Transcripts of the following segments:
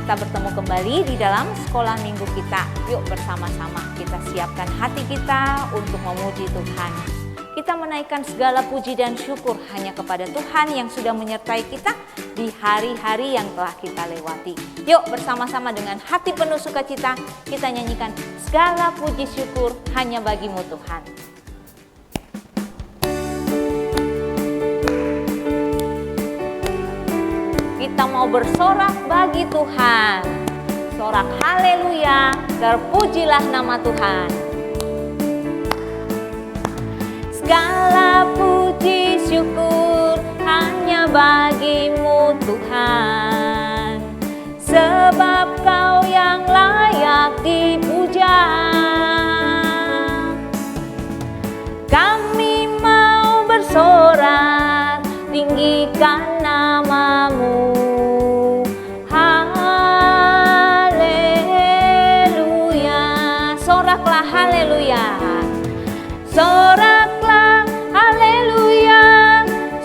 kita bertemu kembali di dalam sekolah minggu kita. Yuk bersama-sama kita siapkan hati kita untuk memuji Tuhan. Kita menaikkan segala puji dan syukur hanya kepada Tuhan yang sudah menyertai kita di hari-hari yang telah kita lewati. Yuk bersama-sama dengan hati penuh sukacita kita nyanyikan segala puji syukur hanya bagimu Tuhan. Kita mau bersorak bagi Tuhan. Sorak haleluya, terpujilah nama Tuhan. Segala puji syukur hanya bagimu Tuhan, sebab Kau yang layak dipuja. Kami mau bersorak, tinggikan namamu. Soraklah haleluya, soraklah haleluya,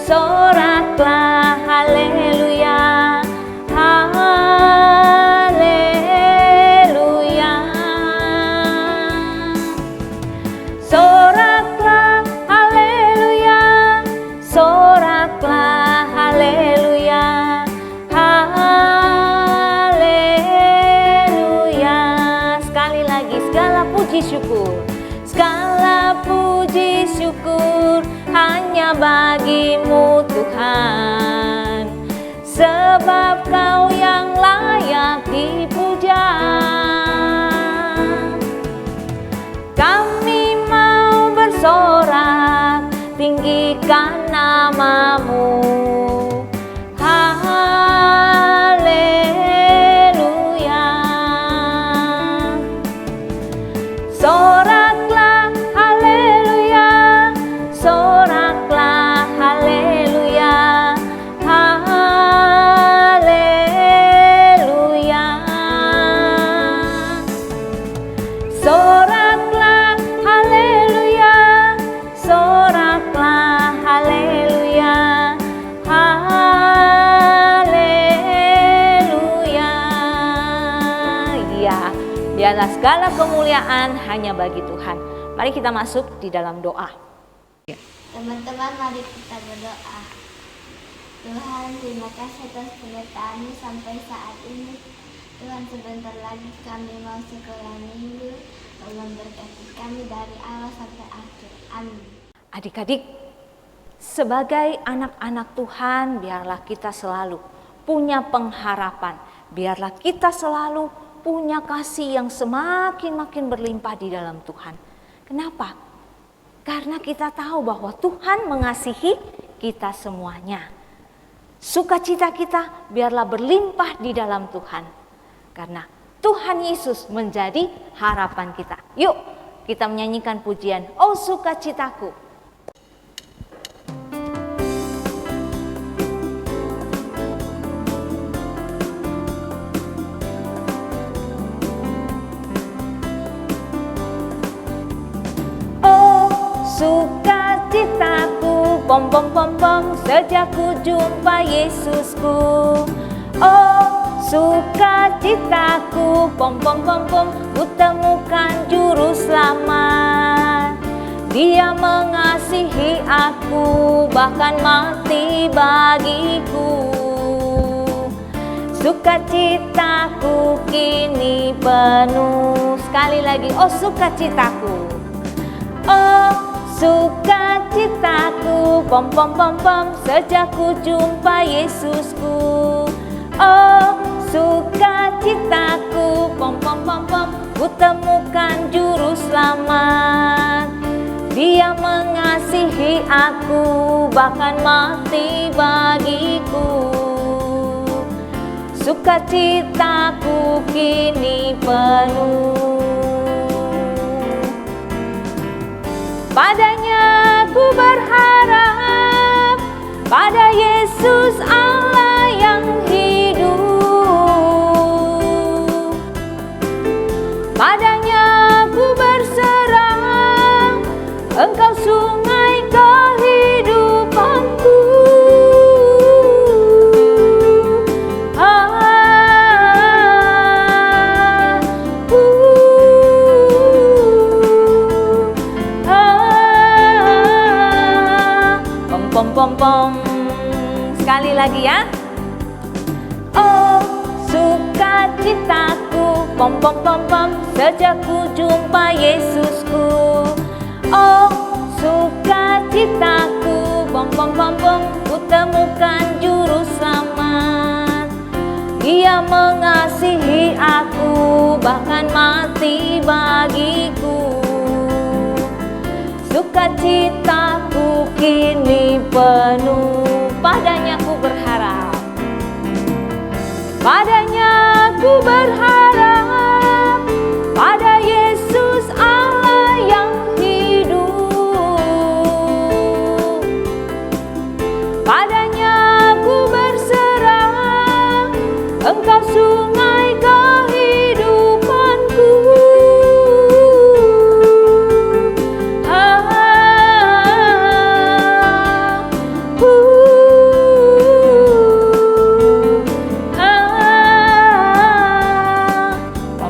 soraklah haleluya, haleluya. Soraklah haleluya, soraklah haleluya, haleluya. Sekali lagi segala puji syukur, segala puji syukur hanya bagimu Tuhan, sebab Kau yang layak dipuja. Kami mau bersorak, tinggikan namamu. Soraklah haleluya, soraklah haleluya, haleluya. Soraklah haleluya, soraklah haleluya, haleluya. Ya, biarlah segala kemuliaan hanya bagi Tuhan. Mari kita masuk di dalam doa. Teman-teman, mari kita berdoa. Tuhan, terima kasih atas penyertaan-Mu sampai saat ini. Tuhan, sebentar lagi kami mau sekolah minggu. Tolong berkati kami dari awal sampai akhir. Amin. Adik-adik, sebagai anak-anak Tuhan, biarlah kita selalu punya pengharapan. Biarlah kita selalu punya kasih yang semakin berlimpah di dalam Tuhan. Kenapa? Karena kita tahu bahwa Tuhan mengasihi kita semuanya. Sukacita kita biarlah berlimpah di dalam Tuhan. Karena Tuhan Yesus menjadi harapan kita. Yuk kita menyanyikan pujian, oh sukacitaku. Sukacitaku, pom pom pom pom, sejak ku jumpa Yesusku. Oh, sukacitaku, pom pom pom pom, ku temukan juru selamat. Dia mengasihi aku, bahkan mati bagiku. Sukacitaku kini penuh. Sekali lagi, oh sukacitaku. Oh, sukacitaku, pom pom pom pom, sejak ku jumpa Yesusku. Oh, sukacitaku, pom pom pom pom, ku temukan juru selamat. Dia mengasihi aku, bahkan mati bagiku. Sukacitaku kini penuh. Padanya ku berharap, pada Yesus Allah yang hidup. Padanya ku berserah, Engkau sungai kehidupanku. pom pom. Sekali lagi ya. Oh, sukacitaku, pom pom pom pom, sejak ku jumpa Yesusku. Oh, sukacitaku, pom pom pom pom, ku temukan juru selamat. Dia mengasihi aku, bahkan mati bagiku. Sukacitaku kini penuh, padanya ku berharap. Padanya ku berharap, pada Yesus Allah yang hidup. Padanya ku berserah, Engkau sungai kehidupanku.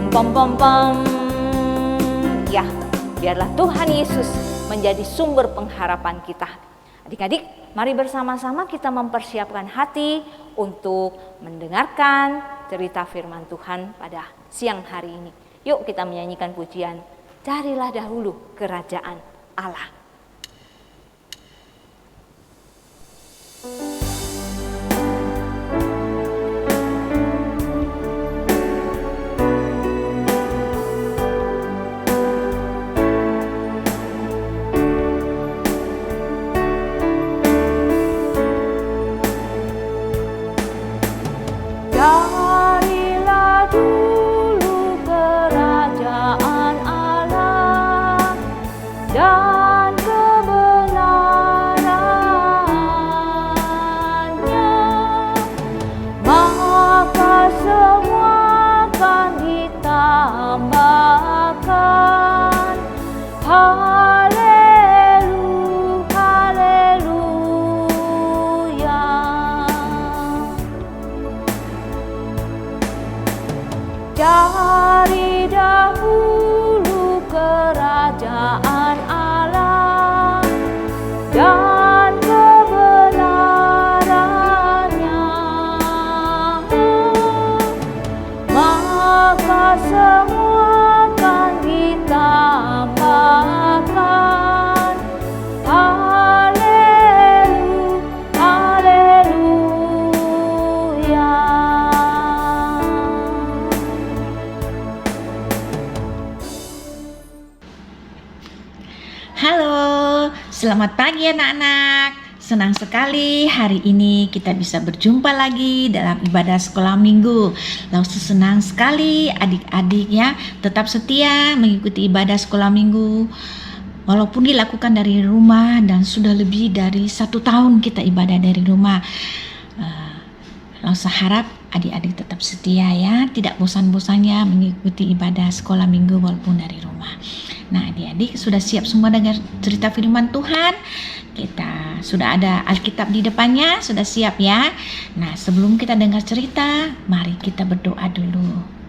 Pom pom pom. Ya, biarlah Tuhan Yesus menjadi sumber pengharapan kita. Adik-adik, mari bersama-sama kita mempersiapkan hati untuk mendengarkan cerita firman Tuhan pada siang hari ini. Yuk kita menyanyikan pujian, carilah dahulu kerajaan Allah. Carilah dulu kerajaan Allah dan kebenarannya, maka semua akan ditambahkan. Haleluya. Cari dahulu kerajaan Allah dan kebenarannya, maka semua akan ditambahkan. Haleluya. Halo, selamat pagi anak-anak. Senang sekali hari ini kita bisa berjumpa lagi dalam ibadah sekolah minggu. Lalu senang sekali adik-adik ya tetap setia mengikuti ibadah sekolah minggu. Walaupun dilakukan dari rumah dan sudah lebih dari 1 tahun kita ibadah dari rumah. Lalu saya harap adik-adik tetap setia ya, tidak bosan-bosannya mengikuti ibadah sekolah minggu walaupun dari rumah. Nah, adik-adik sudah siap semua dengar cerita firman Tuhan? Kita sudah ada Alkitab di depannya, sudah siap ya? Nah, sebelum kita dengar cerita, mari kita berdoa dulu.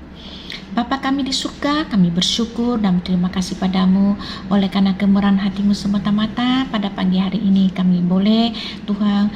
Bapa kami di surga, kami bersyukur dan berterima kasih padamu oleh karena kemurahan hatimu semata-mata pada pagi hari ini kami boleh Tuhan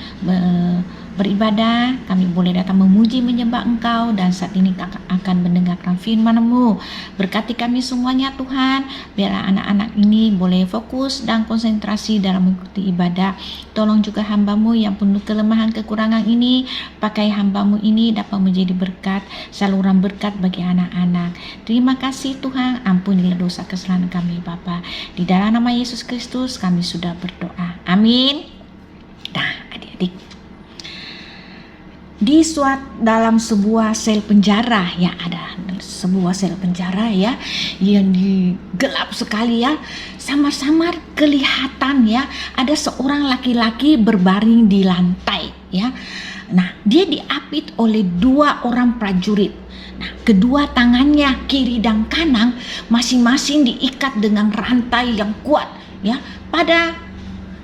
beribadah, kami boleh datang memuji menyembah Engkau dan saat ini akan mendengarkan firman-Mu. Berkati kami semuanya Tuhan, biarlah anak-anak ini boleh fokus dan konsentrasi dalam mengikuti ibadah. Tolong juga hamba-Mu yang penuh kelemahan kekurangan ini, pakai hamba-Mu ini dapat menjadi berkat, saluran berkat bagi anak-anak. Terima kasih Tuhan, ampunilah dosa kesalahan kami Bapa. Di dalam nama Yesus Kristus kami sudah berdoa. Amin. Nah, adik-adik, dalam sebuah sel penjara ya, ada sebuah sel penjara ya yang gelap sekali ya, samar-samar kelihatan ya ada seorang laki-laki berbaring di lantai ya. Nah, dia diapit oleh 2 orang prajurit. Nah, kedua tangannya kiri dan kanan masing-masing diikat dengan rantai yang kuat ya pada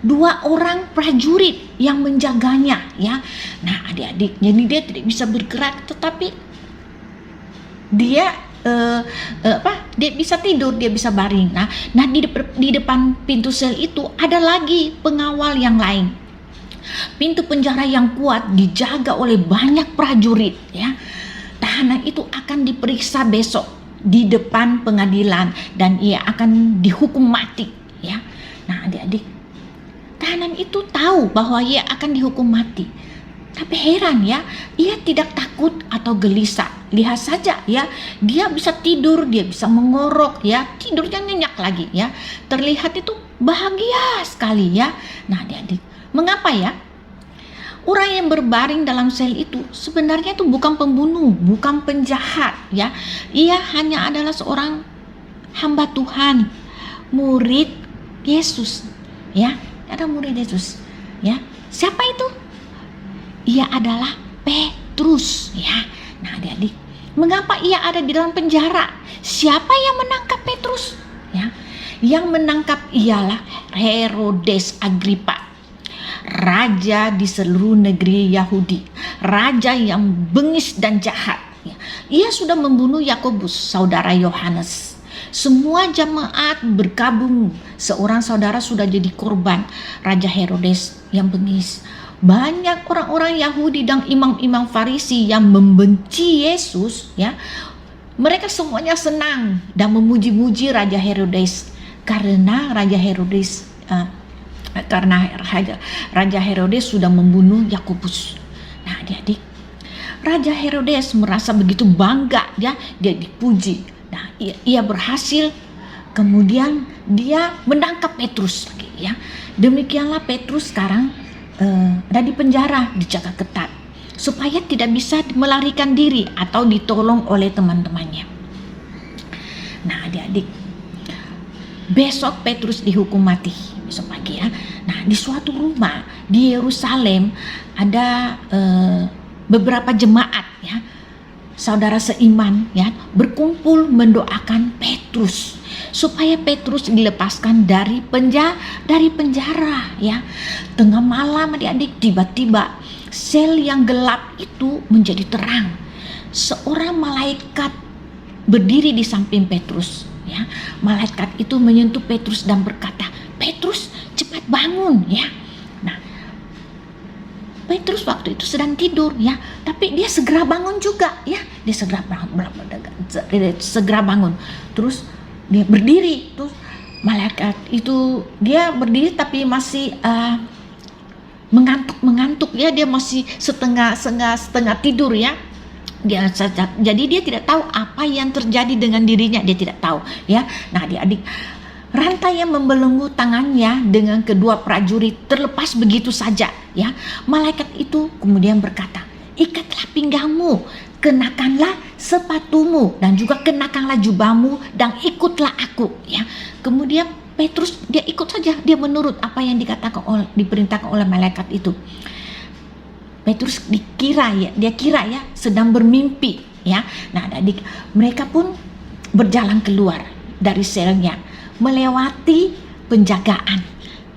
2 orang prajurit yang menjaganya ya. Nah, adik-adik, jadi dia tidak bisa bergerak, tetapi dia dia bisa tidur, dia bisa baring. Nah di depan pintu sel itu ada lagi pengawal yang lain. Pintu penjara yang kuat dijaga oleh banyak prajurit, ya. Tahanan itu akan diperiksa besok di depan pengadilan dan ia akan dihukum mati, ya. Nah, adik-adik, tahanan itu tahu bahwa ia akan dihukum mati. Tapi heran ya, ia tidak takut atau gelisah. Lihat saja ya, dia bisa tidur, dia bisa mengorok ya, tidurnya nyenyak lagi ya. Terlihat itu bahagia sekali ya. Nah, adik-adik, mengapa ya? Orang yang berbaring dalam sel itu sebenarnya itu bukan pembunuh, bukan penjahat ya. Ia hanya adalah seorang hamba Tuhan, murid Yesus ya. Ada murid Yesus ya. Siapa itu? Ia adalah Petrus ya. Nah, adik-adik, mengapa ia ada di dalam penjara? Siapa yang menangkap Petrus? Ya, yang menangkap ialah Herodes Agripa, raja di seluruh negeri Yahudi, raja yang bengis dan jahat. Ya. Ia sudah membunuh Yakobus, saudara Yohanes. Semua jemaat berkabung, seorang saudara sudah jadi korban Raja Herodes yang bengis. Banyak orang-orang Yahudi dan imam-imam Farisi yang membenci Yesus ya. Mereka semuanya senang dan memuji-muji Raja Herodes karena Raja Herodes sudah membunuh Yakobus. Nah, adik-adik, Raja Herodes merasa begitu bangga ya, dia dipuji. Nah, ia berhasil. Kemudian dia menangkap Petrus ya. Demikianlah Petrus sekarang ada di penjara, dijaga ketat supaya tidak bisa melarikan diri atau ditolong oleh teman-temannya. Nah, adik-adik, besok Petrus dihukum mati besok pagi ya. Nah, di suatu rumah di Yerusalem ada beberapa jemaat ya, saudara seiman ya, berkumpul mendoakan Petrus supaya Petrus dilepaskan dari penjara ya. Tengah malam adik-adik, tiba-tiba sel yang gelap itu menjadi terang. Seorang malaikat berdiri di samping Petrus ya. Malaikat itu menyentuh Petrus dan berkata, "Petrus, cepat bangun ya." Nah, Petrus waktu itu sedang tidur ya, tapi dia segera bangun juga ya. Dia segera bangun. Terus dia berdiri. Terus malaikat itu dia berdiri tapi masih mengantuk ya. Dia masih setengah tidur ya. Jadi dia tidak tahu apa yang terjadi dengan dirinya, dia tidak tahu ya. Nah, adik-adik, rantai yang membelenggu tangannya dengan kedua prajurit terlepas begitu saja ya. Malaikat itu kemudian berkata, "Ikatlah pinggangmu, kenakanlah sepatumu dan juga kenakanlah jubahmu dan ikutlah aku ya." Kemudian Petrus dia ikut saja, dia menurut apa yang diperintahkan oleh malaikat itu. Petrus dia kira ya sedang bermimpi ya. Nah, adik, mereka pun berjalan keluar dari selnya melewati penjagaan.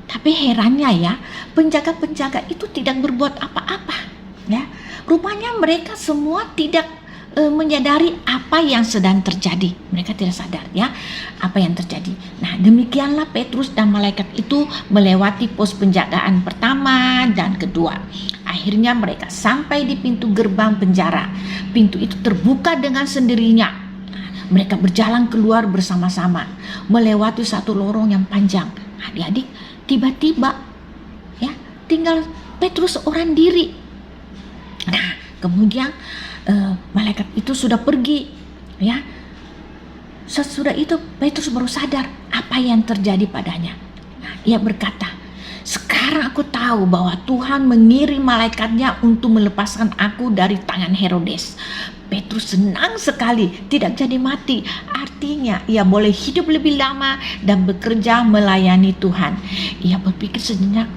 Tapi herannya ya, penjaga-penjaga itu tidak berbuat apa-apa ya. Rupanya mereka semua tidak menyadari apa yang sedang terjadi. Mereka tidak sadar ya apa yang terjadi. Nah, demikianlah Petrus dan malaikat itu melewati pos penjagaan pertama dan kedua. Akhirnya mereka sampai di pintu gerbang penjara. Pintu itu terbuka dengan sendirinya. Mereka berjalan keluar bersama-sama melewati satu lorong yang panjang. Adik-adik, tiba-tiba ya tinggal Petrus seorang diri. Nah, kemudian malaikat itu sudah pergi ya. Sesudah itu Petrus baru sadar apa yang terjadi padanya. Nah, ia berkata, "Sekarang aku tahu bahwa Tuhan mengirim malaikatnya untuk melepaskan aku dari tangan Herodes." Petrus senang sekali tidak jadi mati. Artinya ia boleh hidup lebih lama dan bekerja melayani Tuhan. Ia berpikir sejenak,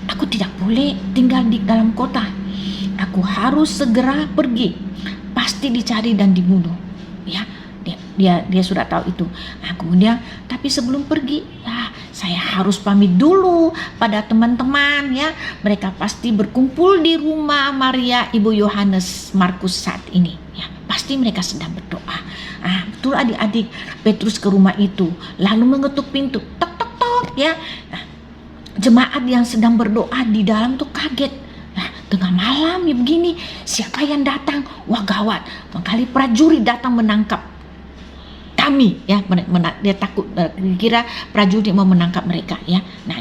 "Aku tidak boleh tinggal di dalam kota. Aku harus segera pergi. Pasti dicari dan dibunuh." Ya, dia sudah tahu itu. Nah, kemudian tapi sebelum pergi, ya, saya harus pamit dulu pada teman-teman ya. Mereka pasti berkumpul di rumah Maria ibu Yohanes Markus saat ini ya. Pasti mereka sedang berdoa. Betul adik-adik, Petrus ke rumah itu lalu mengetuk pintu, tok tok tok ya. Nah, jemaat yang sedang berdoa di dalam tuh kaget. Nah, tengah malam ya begini, siapa yang datang? Wah gawat, kali prajurit datang menangkap kami ya. Dia takut, kira prajurit mau menangkap mereka ya. Nah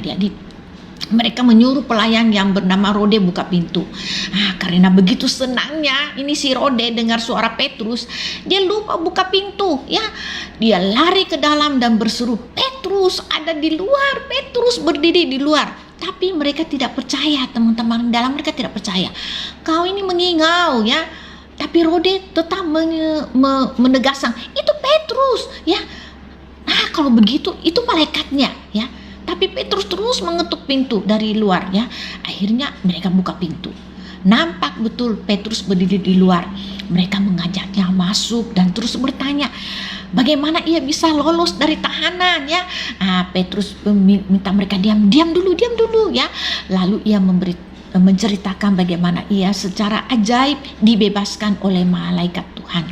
mereka menyuruh pelayan yang bernama Rode buka pintu. Karena begitu senangnya ini si Rode dengar suara Petrus, dia lupa buka pintu ya. Dia lari ke dalam dan berseru, "Petrus ada di luar, Petrus berdiri di luar." Tapi mereka tidak percaya, teman-teman dalam mereka tidak percaya. Kau ini mengingau ya. Tapi Rode tetap menegaskan, "Itu Petrus ya." Kalau begitu itu malaikatnya ya. Tapi Petrus terus mengetuk pintu dari luar ya. Akhirnya mereka buka pintu. Nampak betul Petrus berdiri di luar. Mereka mengajaknya masuk dan terus bertanya, bagaimana ia bisa lolos dari tahanan ya. Petrus minta mereka diam dulu ya. Lalu ia menceritakan bagaimana ia secara ajaib dibebaskan oleh malaikat Tuhan.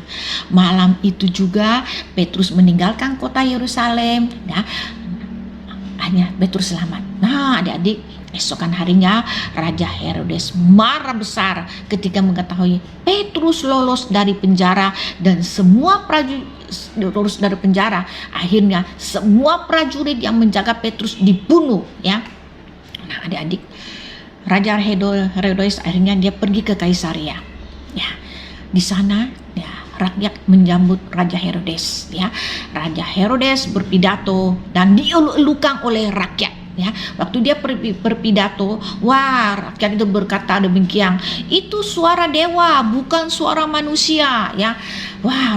Malam itu juga Petrus meninggalkan kota Yerusalem ya. Hanya Petrus selamat. Adik-adik, esokan harinya Raja Herodes marah besar ketika mengetahui Petrus lolos dari penjara dan semua prajurit lolos dari penjara. Akhirnya semua prajurit yang menjaga Petrus dibunuh ya. Adik-adik, Raja Herodes akhirnya dia pergi ke Kaisaria. Ya, di sana ya rakyat menyambut Raja Herodes ya. Raja Herodes berpidato dan dielu-elukan oleh rakyat ya. Waktu dia berpidato, rakyat itu berkata demikian, "Itu suara dewa, bukan suara manusia." Ya.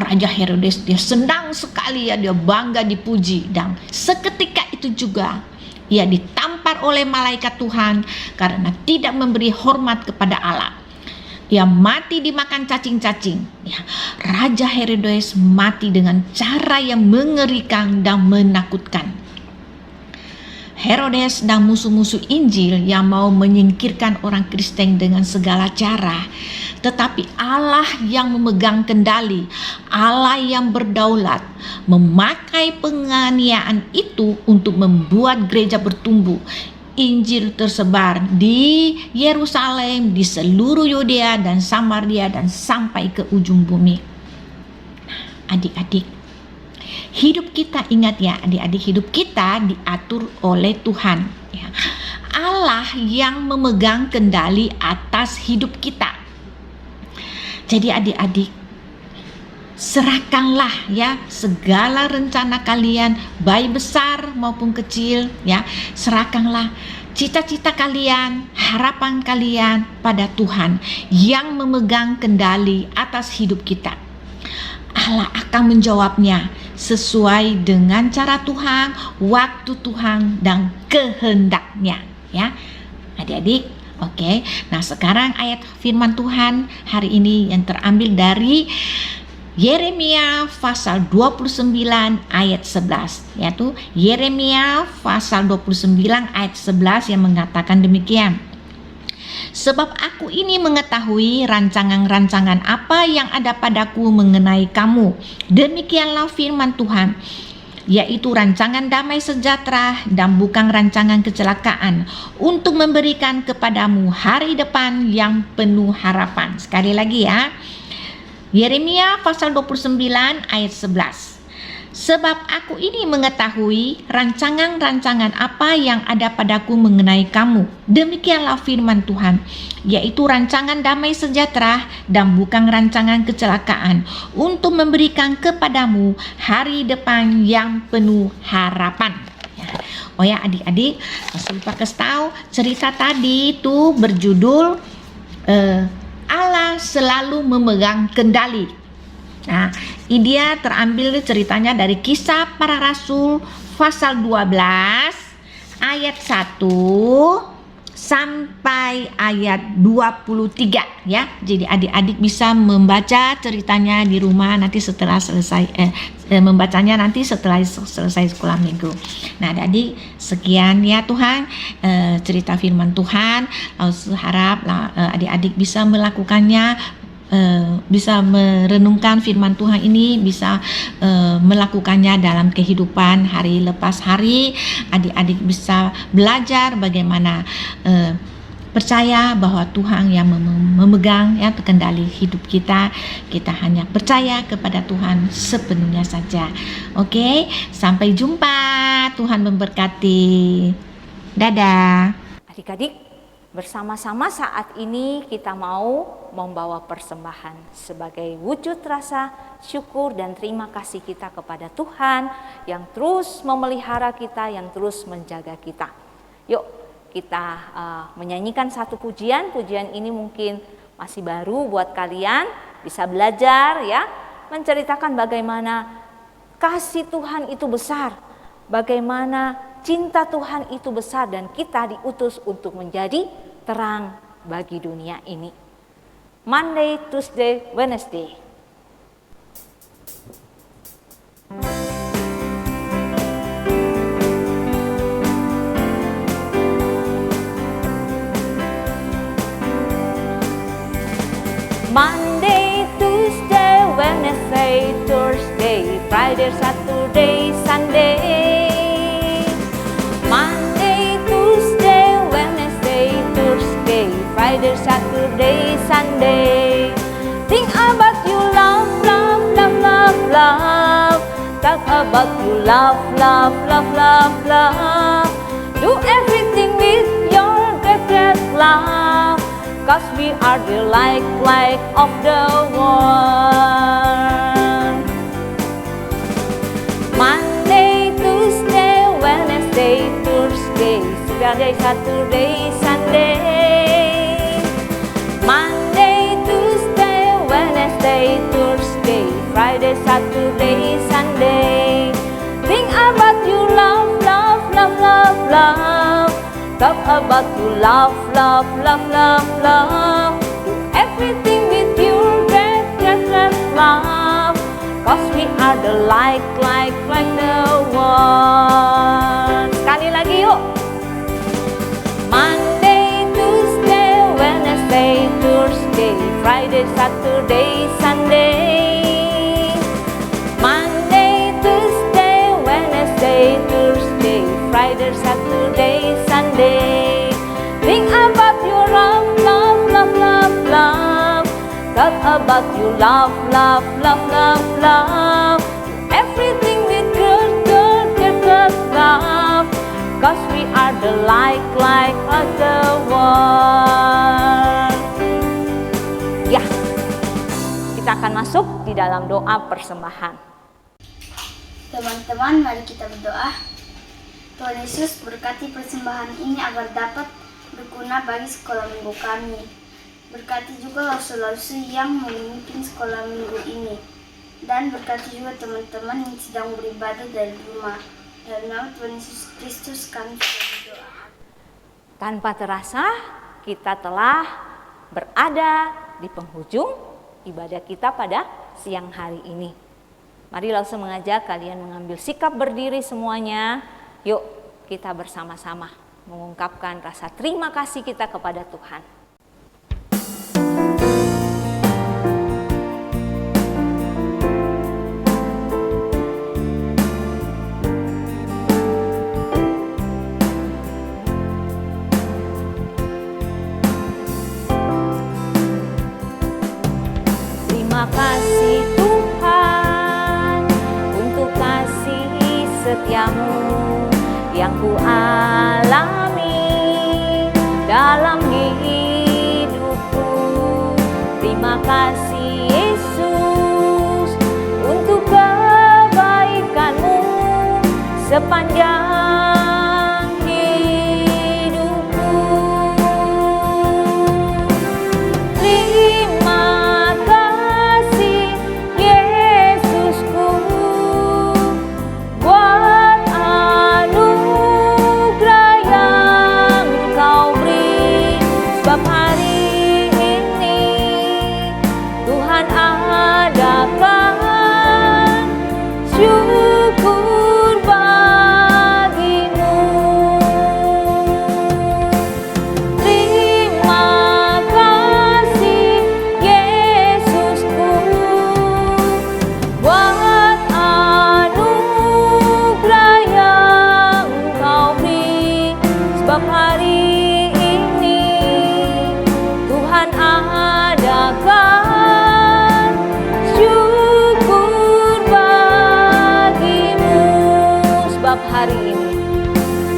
Raja Herodes dia senang sekali ya, dia bangga dipuji, dan seketika itu juga ia ditampar oleh malaikat Tuhan karena tidak memberi hormat kepada Allah. Ia mati dimakan cacing-cacing ya. Raja Herodes mati dengan cara yang mengerikan dan menakutkan. Herodes dan musuh-musuh Injil yang mau menyingkirkan orang Kristen dengan segala cara. Tetapi Allah yang memegang kendali, Allah yang berdaulat, memakai penganiayaan itu untuk membuat gereja bertumbuh. Injil tersebar di Yerusalem, di seluruh Yudea dan Samaria, dan sampai ke ujung bumi. Adik-adik, hidup kita, ingat ya adik-adik, hidup kita diatur oleh Tuhan ya. Allah yang memegang kendali atas hidup kita. Jadi adik-adik, serahkanlah ya segala rencana kalian, baik besar maupun kecil ya. Serahkanlah cita-cita kalian, harapan kalian pada Tuhan yang memegang kendali atas hidup kita. Allah akan menjawabnya sesuai dengan cara Tuhan, waktu Tuhan, dan kehendaknya ya. Adik-adik, oke. Nah, sekarang ayat firman Tuhan hari ini yang terambil dari Yeremia pasal 29 ayat 11, yaitu Yeremia pasal 29 ayat 11 yang mengatakan demikian. "Sebab aku ini mengetahui rancangan-rancangan apa yang ada padaku mengenai kamu, demikianlah firman Tuhan, yaitu rancangan damai sejahtera dan bukan rancangan kecelakaan, untuk memberikan kepadamu hari depan yang penuh harapan." Sekali lagi ya, Yeremia pasal 29 ayat 11. "Sebab aku ini mengetahui rancangan-rancangan apa yang ada padaku mengenai kamu, demikianlah firman Tuhan, yaitu rancangan damai sejahtera dan bukan rancangan kecelakaan, untuk memberikan kepadamu hari depan yang penuh harapan." Oh ya adik-adik, lupa kasih tahu, cerita tadi itu berjudul Allah selalu memegang kendali. Nah, ini dia terambil ceritanya dari Kisah Para Rasul pasal 12 ayat 1 sampai ayat 23 ya. Jadi adik-adik bisa membaca ceritanya di rumah nanti setelah selesai membacanya nanti setelah selesai sekolah minggu. Nah, adik sekian ya Tuhan cerita firman Tuhan. Harap adik-adik bisa melakukannya bisa merenungkan firman Tuhan ini, bisa melakukannya dalam kehidupan hari lepas hari. Adik-adik bisa belajar bagaimana percaya bahwa Tuhan yang memegang ya kendali hidup kita. Kita hanya percaya kepada Tuhan sepenuhnya saja. Oke, sampai jumpa. Tuhan memberkati. Dadah. Adik-adik, bersama-sama saat ini kita mau membawa persembahan sebagai wujud rasa syukur dan terima kasih kita kepada Tuhan yang terus memelihara kita, yang terus menjaga kita. Yuk, kita menyanyikan satu pujian. Pujian ini mungkin masih baru buat kalian, bisa belajar ya, menceritakan bagaimana kasih Tuhan itu besar, bagaimana cinta Tuhan itu besar, dan kita diutus untuk menjadi terang bagi dunia ini. Monday, Tuesday, Wednesday. Monday, Tuesday, Wednesday, Thursday, Friday, Saturday, Sunday. Monday, Tuesday, Wednesday, Thursday, Friday, Saturday, Sunday. Think about you, love, love, love, love, love. Talk about you, love, love, love, love, love. Do everything with your great love. 'Cause we are the light of the world. Monday, Tuesday, Wednesday, Thursday, Friday, Saturday, Sunday. Monday, Tuesday, Wednesday, Thursday, Friday, Saturday, Sunday. Think about you, love, love, love, love, love. Talk about you, love, love, love, love, love. Do everything with your great love. 'Cause we are the light the world. Sekali lagi yuk. Monday, Tuesday, Wednesday, Thursday, Friday, Saturday, Sunday. Monday, Tuesday, Wednesday, Thursday, Friday, Saturday, Sunday. Think about your love, love, love, love, love. Talk about your love, love, love, love, love. Everything with good love. 'Cause we are the light of the world. Ya, kita akan masuk di dalam doa persembahan. Teman-teman, mari kita berdoa. Tuhan Yesus, berkati persembahan ini agar dapat berguna bagi sekolah minggu kami. Berkati juga lausu-lausu yang memimpin sekolah minggu ini. Dan berkati juga teman-teman yang sedang beribadah dari rumah. Dalam nama Tuhan Yesus Kristus kami sudah berdoa. Tanpa terasa, kita telah berada di penghujung ibadah kita pada siang hari ini. Mari langsung mengajak kalian mengambil sikap berdiri semuanya. Yuk, kita bersama-sama mengungkapkan rasa terima kasih kita kepada Tuhan. Terima kasih Tuhan untuk kasih setiamu yang ku alami dalam hidupku. Terima kasih Yesus untuk kebaikanmu sepanjang hidupku. Terima kasih Yesusku buat anugerah yang Kau beri, sebab hari ini Tuhan adakan syukur bagimu.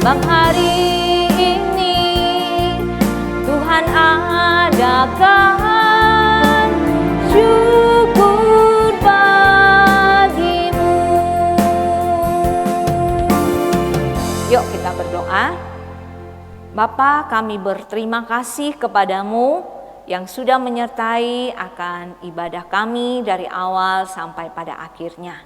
sebab hari ini Tuhan adakan syukur bagimu. Yuk kita berdoa. Bapa, kami berterima kasih kepadamu yang sudah menyertai akan ibadah kami dari awal sampai pada akhirnya.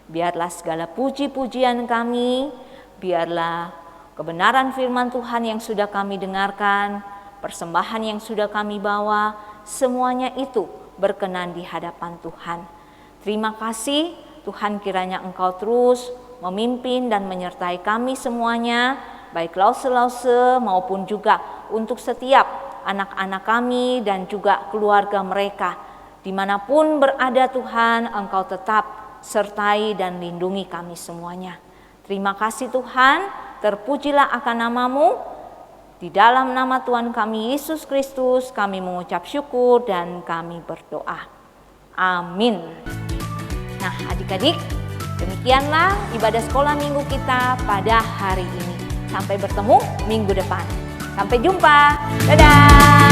Biarlah segala puji-pujian kami, biarlah kebenaran firman Tuhan yang sudah kami dengarkan, persembahan yang sudah kami bawa, semuanya itu berkenan di hadapan Tuhan. Terima kasih Tuhan, kiranya Engkau terus memimpin dan menyertai kami semuanya, baik lause-lause maupun juga untuk setiap anak-anak kami dan juga keluarga mereka. Dimanapun berada Tuhan, Engkau tetap sertai dan lindungi kami semuanya. Terima kasih Tuhan, terpujilah akan nama-Mu. Di dalam nama Tuhan kami Yesus Kristus kami mengucap syukur dan kami berdoa. Amin. Nah adik-adik, demikianlah ibadah sekolah minggu kita pada hari ini. Sampai bertemu minggu depan. Sampai jumpa. Dadah.